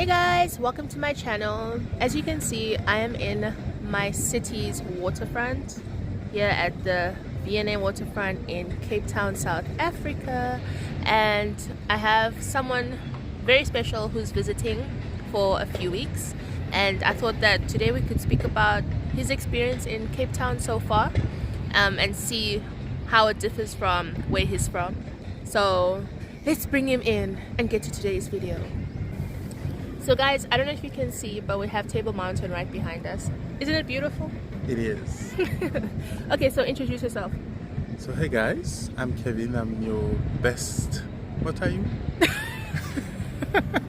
Hey guys, welcome to my channel. As you can see, I am in my city's waterfront here at the V&A waterfront in Cape Town, South Africa, and I have someone very special who's visiting for a few weeks, and I thought that today we could speak about his experience in Cape Town so far and see how it differs from where he's from. So let's bring him in and get to today's video. So guys, I don't know if you can see, but we have Table Mountain right behind us. Isn't it beautiful? It is. Okay, so introduce yourself. So hey guys, I'm Kevin. I'm your best. What are you?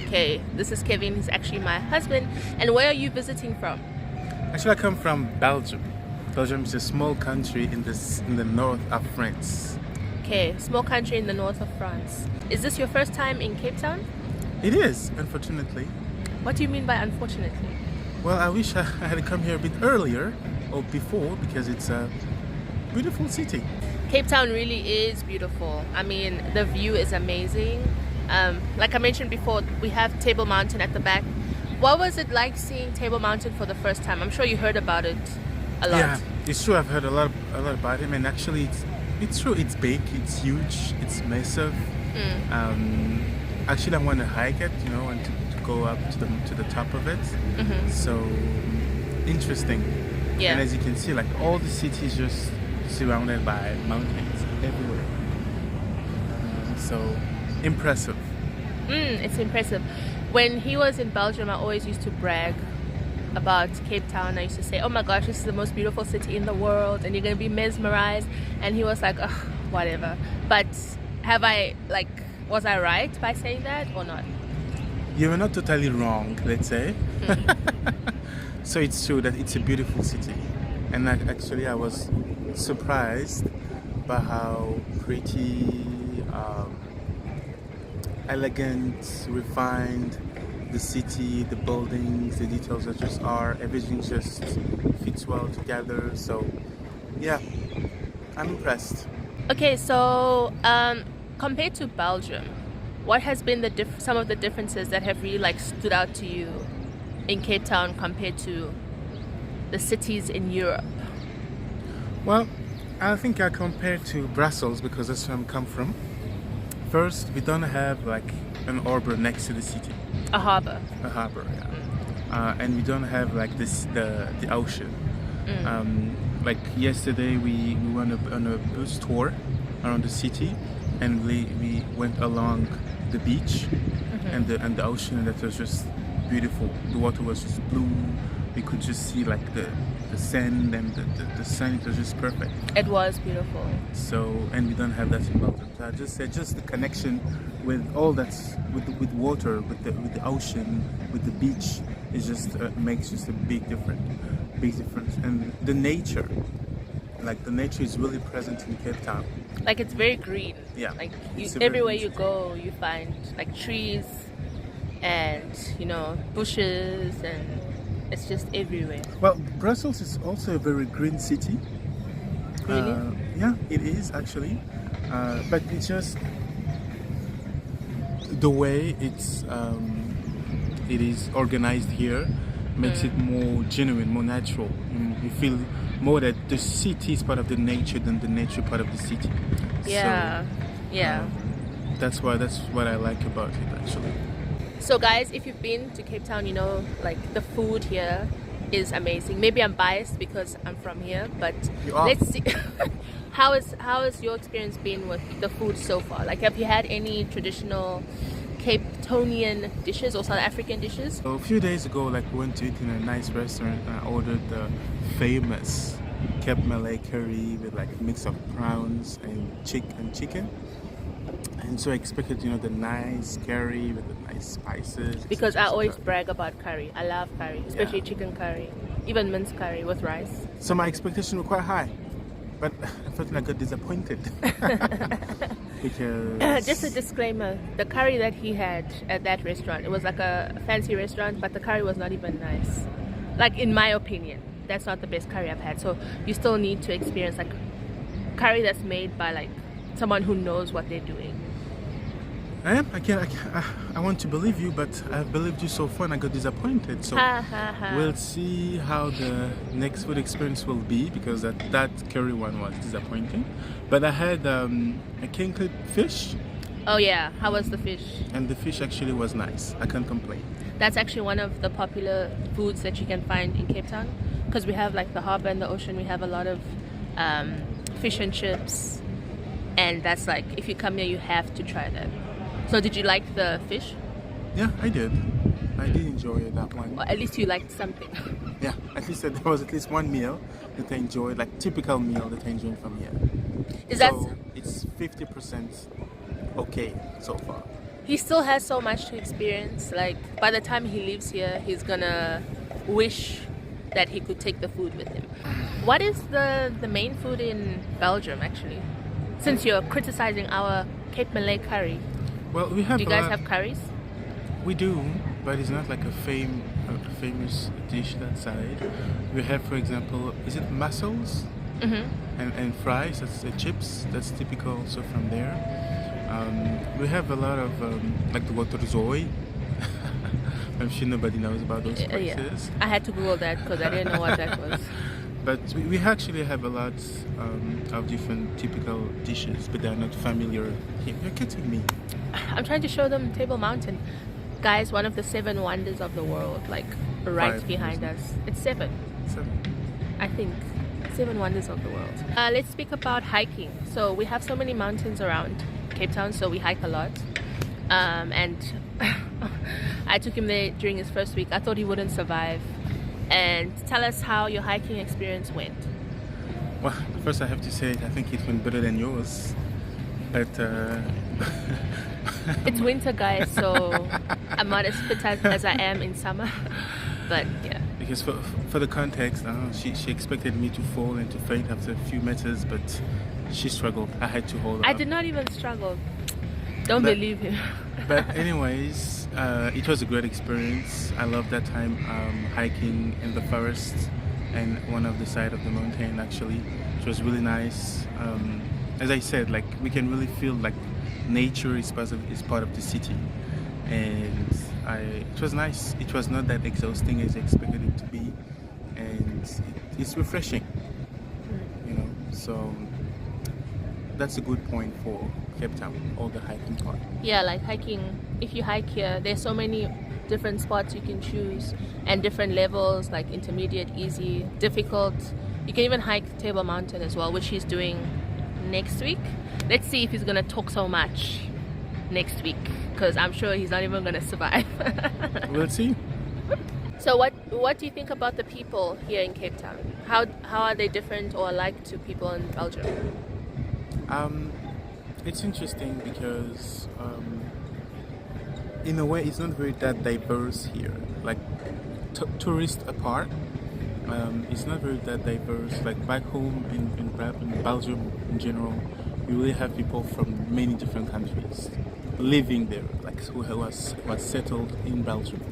Okay, this is Kevin. He's actually my husband. And where are you visiting from? Actually, I come from Belgium. Belgium is a small country in the north of France. Okay, small country in the north of France. Is this your first time in Cape Town? It is, unfortunately. What do you mean by unfortunately? Well, I wish I had come here a bit earlier or before because it's a beautiful city. Cape Town really is beautiful. I mean, the view is amazing. Like I mentioned before, we have Table Mountain at the back. What was it like seeing Table Mountain for the first time? I'm sure you heard about it a lot. Yeah, it's true. I've heard a lot about it, and actually, it's true. It's big, it's huge, it's massive. Actually, I want to hike it, you know, and to go up to the top of it. So interesting. Yeah. And as you can see, like all the city is just surrounded by mountains everywhere. So impressive. It's impressive. When he was in Belgium, I always used to brag about Cape Town. I used to say, oh my gosh, this is the most beautiful city in the world and you're going to be mesmerized. And he was like, ugh, whatever. But was I right by saying that or not? You were not totally wrong, let's say. So it's true that it's a beautiful city. And actually I was surprised by how pretty, elegant, refined the city, the buildings, the details are. Everything just fits well together. So yeah, I'm impressed. Okay, so compared to Belgium, what has been some of the differences that have really stood out to you in Cape Town compared to the cities in Europe? Well, I think I compare to Brussels because that's where I come from. First, we don't have like an harbor next to the city. A harbor. A harbor, yeah. And we don't have like the ocean. Like yesterday, we went on a bus tour around the city, and we went along the beach and the ocean, and that was just beautiful. The water was just blue. We could just see like the sand and the sun. It was just perfect. It was beautiful. So, and we don't have that in Belgium. So I just said just the connection with all that's with water, with the ocean, with the beach, is just makes just a big difference. And the nature, like the nature is really present in Cape Town. Like it's very green. Yeah. Like Everywhere you go, you find like trees and bushes, and it's just everywhere. Well, Brussels is also a very green city. Really? Yeah, it is actually. But it's just the way it is organized here makes it more genuine, more natural. You feel more that the city is part of the nature than the nature part of the city. Yeah. So, yeah. That's what I like about it actually. So guys, if you've been to Cape Town, like the food here is amazing. Maybe I'm biased because I'm from here, but let's see. How has your experience been with the food so far? Like, have you had any traditional Cape Townian dishes or South African dishes? So a few days ago, like we went to eat in a nice restaurant and I ordered the famous Cape Malay curry with like a mix of prawns and chicken. And so I expected, the nice curry with the nice spices. Because I always brag about curry. I love curry, especially chicken curry, even minced curry with rice. So my expectations were quite high, but unfortunately I got disappointed. Because just a disclaimer, the curry that he had at that restaurant, it was like a fancy restaurant, but the curry was not even nice. Like, in my opinion, that's not the best curry I've had. So you still need to experience like curry that's made by like someone who knows what they're doing. I am. I want to believe you, but I've believed you so far and I got disappointed. So we'll see how the next food experience will be, because that curry one was disappointing. But I had a king clip fish. Oh yeah, how was the fish? And the fish actually was nice. I can't complain. That's actually one of the popular foods that you can find in Cape Town, because we have like the harbour and the ocean. We have a lot of fish and chips, and that's like, if you come here you have to try that. So did you like the fish? Yeah, I did enjoy that one. Or at least you liked something. Yeah, at least there was at least one meal that I enjoyed, like typical meal that I enjoyed from here. It's 50% okay so far. He still has so much to experience. Like by the time he leaves here, he's gonna wish that he could take the food with him. What is the main food in Belgium actually? Since you're criticizing our Cape Malay curry. Well, we have. Do you guys have curries? We do, but it's not like a famous dish that side. We have, for example, is it mussels? And fries, that's the chips, that's typical also from there. We have a lot of like the waterzoi. I'm sure nobody knows about those places. Yeah. I had to Google that because I didn't know what that was. But we actually have a lot of different typical dishes, but they're not familiar. You're kidding me. I'm trying to show them Table Mountain. Guys, one of the 7 wonders of the world, like right 5, behind us. It's 7. 7. I think. 7 wonders of the world. Let's speak about hiking. So we have so many mountains around Cape Town, so we hike a lot. And I took him there during his first week. I thought he wouldn't survive. And tell us how your hiking experience went. Well, first I have to say I think it went better than yours. But it's winter, guys, so I'm not as fit as I am in summer. But yeah. Because for the context, she expected me to fall and to faint after a few meters, but she struggled. I had to hold her I up. did not even struggle. Don't believe him. But anyways, it was a great experience. I loved that time hiking in the forest and one of the side of the mountain actually. It was really nice. As I said, like we can really feel like nature is part of the city, and it was nice. It was not that exhausting as I expected it to be, and it's refreshing, you know. So that's a good point for Cape Town, all the hiking part. Yeah, like hiking, if you hike here, there's so many different spots you can choose and different levels, like intermediate, easy, difficult. You can even hike Table Mountain as well, which he's doing next week. Let's see if he's gonna talk so much next week, because I'm sure he's not even gonna survive. We'll see. So what do you think about the people here in Cape Town? How are they different or alike to people in Belgium? It's interesting because in a way it's not very that diverse here. Like tourist apart, it's not very that diverse. Like back home in Belgium in general, we really have people from many different countries living there, like who was settled in Belgium,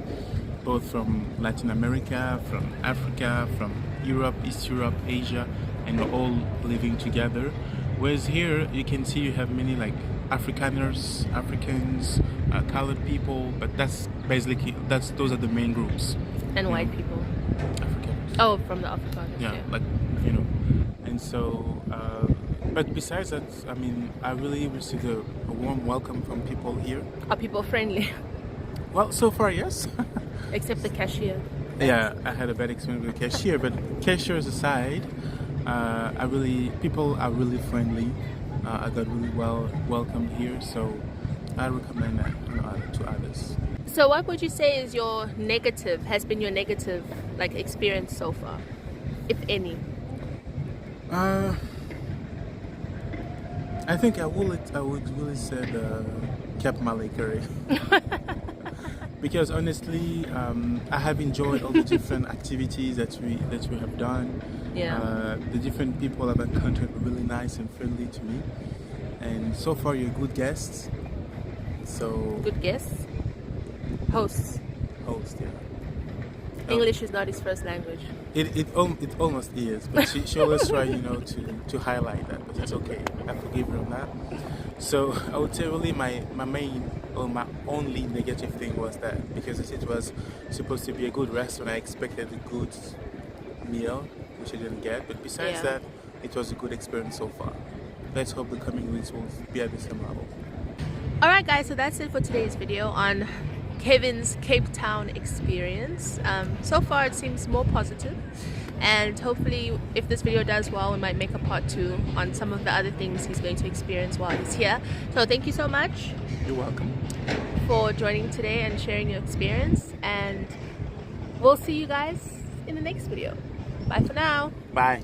both from Latin America, from Africa, from Europe, East Europe, Asia, and we're all living together. Whereas here you can see you have many like Afrikaners, Africans, colored people, but that's basically those are the main groups. And white people. Afrikaners. Oh, from the Afrikaners. Yeah, like you know, and so. But besides that, I mean, I really received a warm welcome from people here. Are people friendly? Well, so far, yes. Except the cashier. Yeah, I had a bad experience with the cashier, but cashiers aside, people are really friendly. I got really well welcomed here, so I recommend that to others. So what would you say has been your negative like experience so far, if any? I think I would really say the Cape Malay curry. Because honestly, I have enjoyed all the different activities that we have done. Yeah. The different people I've encountered were really nice and friendly to me, and so far you're good guests. So Good guests? Hosts. Yeah. English is not his first language. It almost is, but she always try to highlight that, but it's okay. I forgive her on that. So I would say really my main my only negative thing was that because it was supposed to be a good restaurant, I expected a good meal, which I didn't get. But besides Yeah. that, it was a good experience so far. Let's hope the coming weeks will be at the same level. Alright guys, so that's it for today's video on Kevin's Cape Town experience. So far it seems more positive, and hopefully if this video does well, we might make a part 2 on some of the other things he's going to experience while he's here. So thank you so much. You're welcome. For joining today and sharing your experience, and we'll see you guys in the next video. Bye for now. Bye.